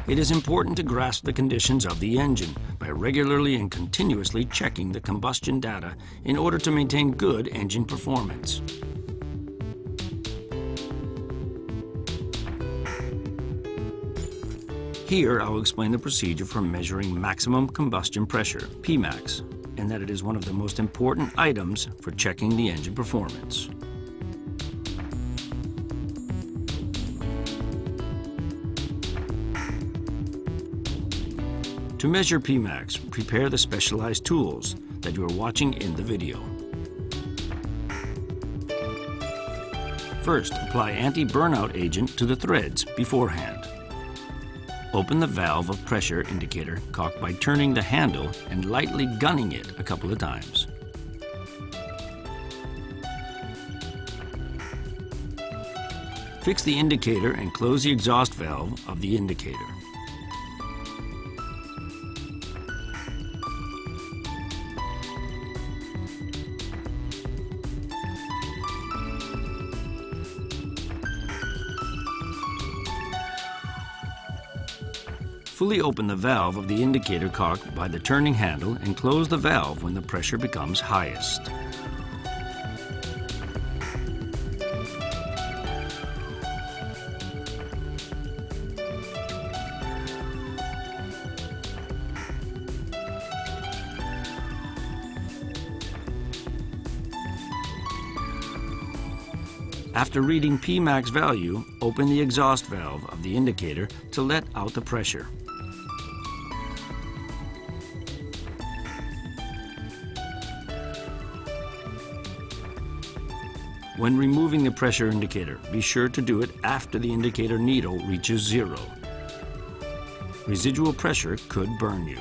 It is important to grasp the conditions of the engine by regularly and continuously checking the combustion data in order to maintain good engine performance. Here, I will explain the procedure for measuring maximum combustion pressure, Pmax, and that it is one of the most important items for checking the engine performance. To measure Pmax, prepare the specialized tools that you are watching in the video. First, apply anti-burnout agent to the threads beforehand. Open the valve of pressure indicator cock by turning the handle and lightly gunning it a couple of times. Fix the indicator and close the exhaust valve of the indicator. Fully open the valve of the indicator cock by the turning handle and close the valve when the pressure becomes highest. After reading Pmax value, open the exhaust valve of the indicator to let out the pressure. When removing the pressure indicator, be sure to do it after the indicator needle reaches 0. Residual pressure could burn you.